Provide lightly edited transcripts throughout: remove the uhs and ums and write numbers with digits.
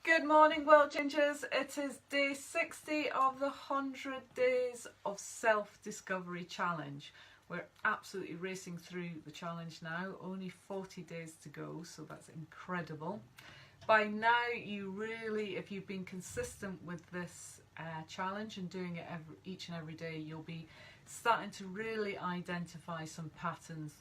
Good morning, World Gingers. It is day 60 of the 100 Days of Self-Discovery Challenge. We're absolutely racing through the challenge now. Only 40 days to go, so that's incredible. By now, you really, if you've been consistent with this challenge and doing it each and every day, you'll be starting to really identify some patterns,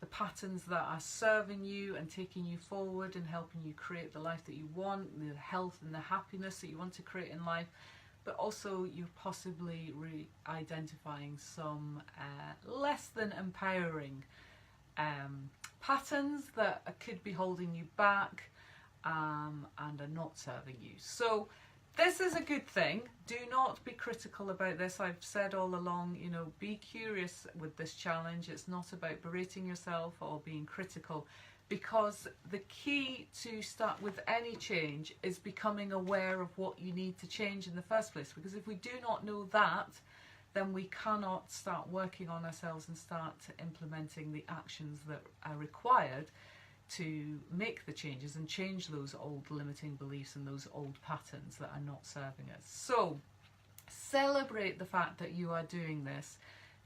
the patterns that are serving you and taking you forward and helping you create the life that you want, the health and the happiness that you want to create in life. But also you're possibly identifying some less than empowering patterns that could be holding you back and are not serving you. So this is a good thing. Do not be critical about this. I've said all along, you know, be curious with this challenge. It's not about berating yourself or being critical, because the key to start with any change is becoming aware of what you need to change in the first place. Because if we do not know that, then we cannot start working on ourselves and start implementing the actions that are required to make the changes and change those old limiting beliefs and those old patterns that are not serving us. So celebrate the fact that you are doing this.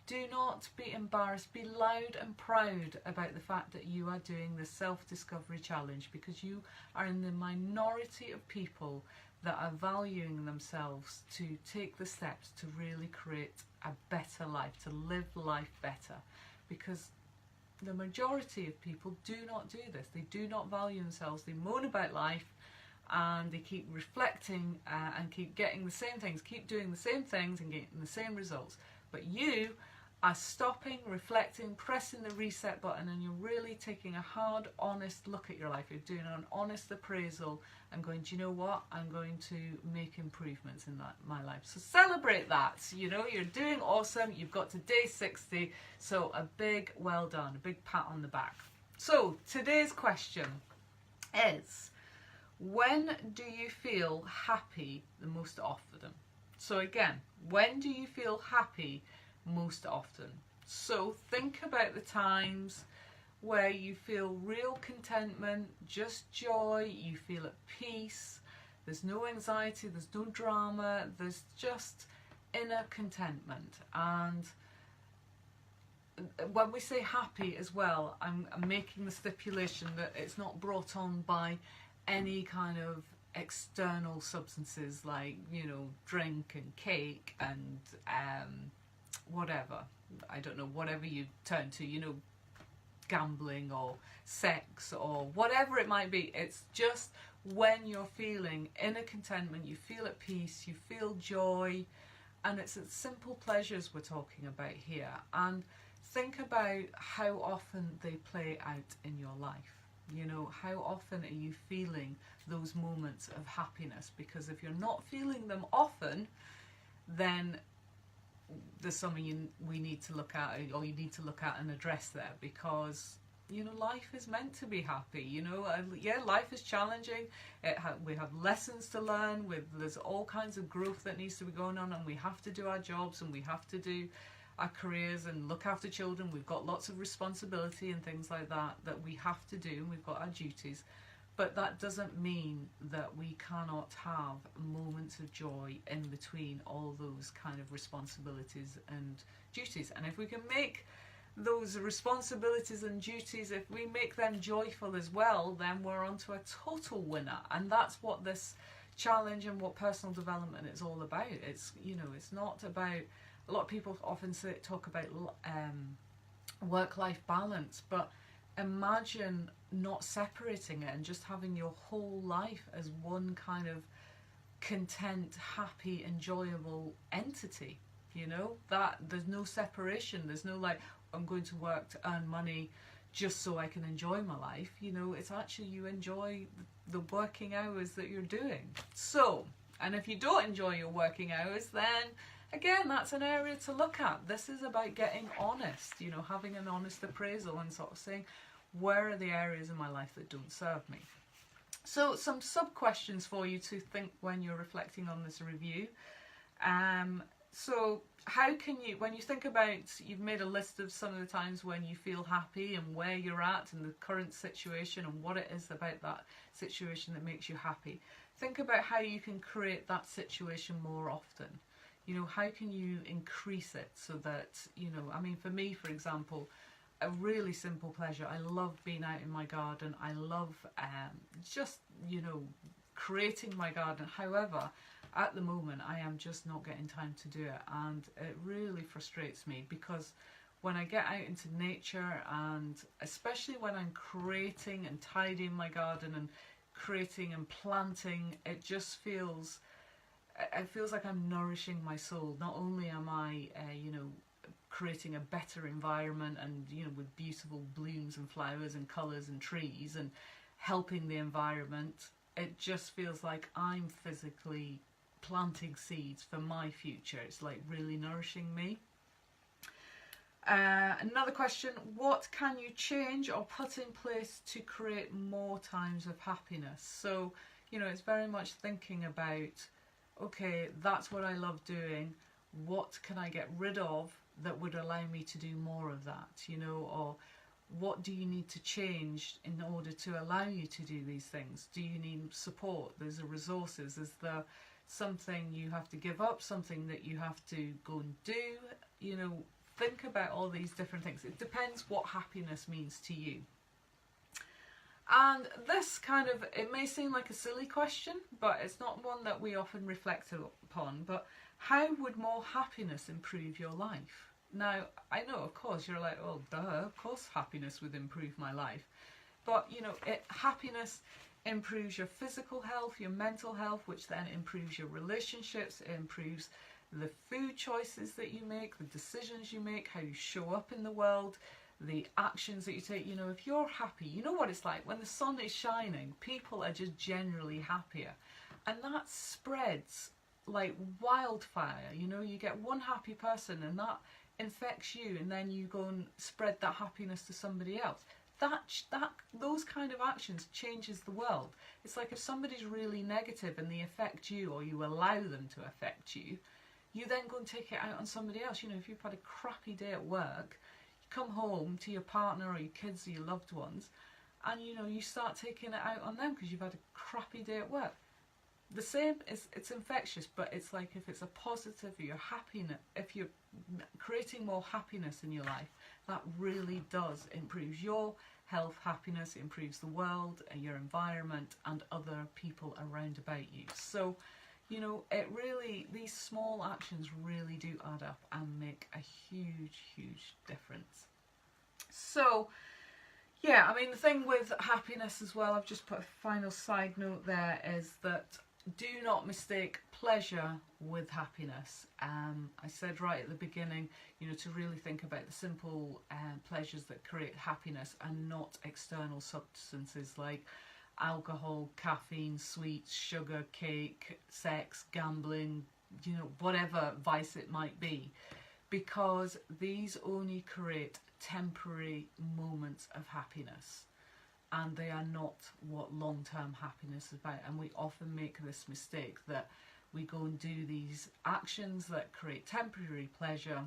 Do not be embarrassed. Be loud and proud about the fact that you are doing the self-discovery challenge, because you are in the minority of people that are valuing themselves to take the steps to really create a better life, to live life better. Because the majority of people do not do this. They do not value themselves. They moan about life and they keep reflecting and keep getting the same things, keep doing the same things and getting the same results. But you are stopping, reflecting, pressing the reset button, and you're really taking a hard, honest look at your life. You're doing an honest appraisal and going, do you know what? I'm going to make improvements in my life. So celebrate that. You know, you're doing awesome. You've got to day 60. So a big well done, a big pat on the back. So today's question is, when do you feel happy the most often? So again, when do you feel happy most often? So think about the times where you feel real contentment, just joy, you feel at peace, there's no anxiety, there's no drama, there's just inner contentment. And when we say happy as well, I'm making the stipulation that it's not brought on by any kind of external substances like, you know, drink and cake and whatever, I don't know, whatever you turn to, you know, gambling or sex or whatever it might be. It's just when you're feeling inner contentment, you feel at peace, you feel joy, and it's simple pleasures we're talking about here. And think about how often they play out in your life. You know, how often are you feeling those moments of happiness? Because if you're not feeling them often, then there's something we need to look at, or you need to look at and address there. Because, you know, life is meant to be happy. You know, yeah, life is challenging. We have lessons to learn. There's all kinds of growth that needs to be going on, and we have to do our jobs and we have to do our careers and look after children. We've got lots of responsibility and things like that we have to do, and we've got our duties. But that doesn't mean that we cannot have moments of joy in between all those kind of responsibilities and duties. And if we can make those responsibilities and duties, if we make them joyful as well, then we're onto a total winner. And that's what this challenge and what personal development is all about. It's, you know, it's not about, a lot of people often talk about work-life balance, but imagine not separating it and just having your whole life as one kind of content, happy, enjoyable entity. You know, that there's no separation. There's no like, I'm going to work to earn money just so I can enjoy my life. You know, it's actually you enjoy the working hours that you're doing. So, and if you don't enjoy your working hours, then again, that's an area to look at. This is about getting honest, you know, having an honest appraisal and sort of saying, where are the areas in my life that don't serve me? So some sub-questions for you to think when you're reflecting on this review. So how can you, when you think about, you've made a list of some of the times when you feel happy and where you're at in the current situation and what it is about that situation that makes you happy. Think about how you can create that situation more often. You know, how can you increase it so that, you know, I mean, for me, for example, a really simple pleasure. I love being out in my garden. I love just, you know, creating my garden. However, at the moment, I am just not getting time to do it, and it really frustrates me, because when I get out into nature, and especially when I'm creating and tidying my garden and creating and planting, it just feels, it feels like I'm nourishing my soul. Not only am I, you know, creating a better environment, and, you know, with beautiful blooms and flowers and colours and trees and helping the environment, it just feels like I'm physically planting seeds for my future. It's like really nourishing me. Another question, what can you change or put in place to create more times of happiness? So, you know, it's very much thinking about, okay, that's what I love doing. What can I get rid of that would allow me to do more of that, you know, or what do you need to change in order to allow you to do these things? Do you need support? There's the resources. Is there something you have to give up, something that you have to go and do? You know, think about all these different things. It depends what happiness means to you. And this kind of, it may seem like a silly question, but it's not one that we often reflect upon. But how would more happiness improve your life? Now, I know, of course, you're like, oh, duh, of course happiness would improve my life. But, you know, happiness improves your physical health, your mental health, which then improves your relationships, it improves the food choices that you make, the decisions you make, how you show up in the world, the actions that you take. You know, if you're happy, you know what it's like when the sun is shining, people are just generally happier, and that spreads like wildfire. You know, you get one happy person and that infects you, and then you go and spread that happiness to somebody else. Those kind of actions changes the world. It's like if somebody's really negative and they affect you, or you allow them to affect you, you then go and take it out on somebody else. You know, if you've had a crappy day at work, you come home to your partner or your kids or your loved ones, and, you know, you start taking it out on them because you've had a crappy day at work. The same, it's infectious, but it's like if it's a positive, you're happiness, if you're creating more happiness in your life, that really does improve your health, happiness, it improves the world, your environment, and other people around about you. So, you know, it really, these small actions really do add up and make a huge, huge difference. So, yeah, I mean, the thing with happiness as well, I've just put a final side note there, is that do not mistake pleasure with happiness. I said right at the beginning, you know, to really think about the simple pleasures that create happiness, and not external substances like alcohol, caffeine, sweets, sugar, cake, sex, gambling, you know, whatever vice it might be, because these only create temporary moments of happiness, and they are not what long-term happiness is about. And we often make this mistake that we go and do these actions that create temporary pleasure,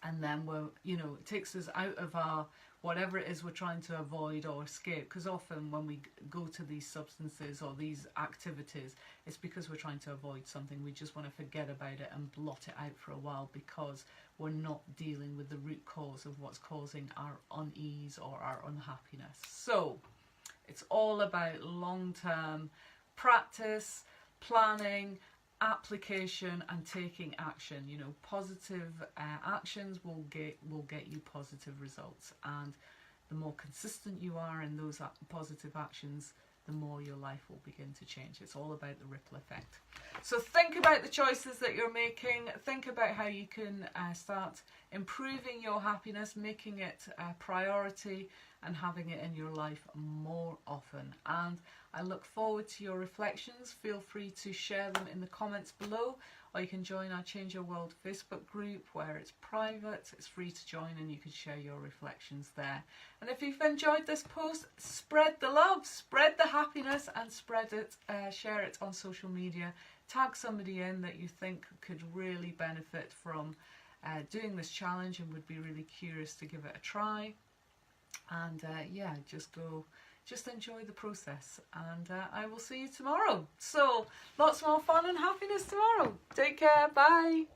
and then we're, you know, it takes us out of our whatever it is we're trying to avoid or escape. Because often when we go to these substances or these activities, it's because we're trying to avoid something. We just want to forget about it and blot it out for a while, because we're not dealing with the root cause of what's causing our unease or our unhappiness. So it's all about long-term practice, planning, application, and taking action. You know, positive actions will get you positive results, and the more consistent you are in those positive actions, the more your life will begin to change. It's all about the ripple effect. So think about the choices that you're making. Think about how you can start improving your happiness, making it a priority, and having it in your life more often. And I look forward to your reflections. Feel free to share them in the comments below, or you can join our Change Your World Facebook group where it's private, it's free to join, and you can share your reflections there. And if you've enjoyed this post, spread the love, spread the happiness, and spread it, share it on social media. Tag somebody in that you think could really benefit from doing this challenge and would be really curious to give it a try. And yeah, just enjoy the process, and I will see you tomorrow. So lots more fun and happiness tomorrow. Take care. Bye.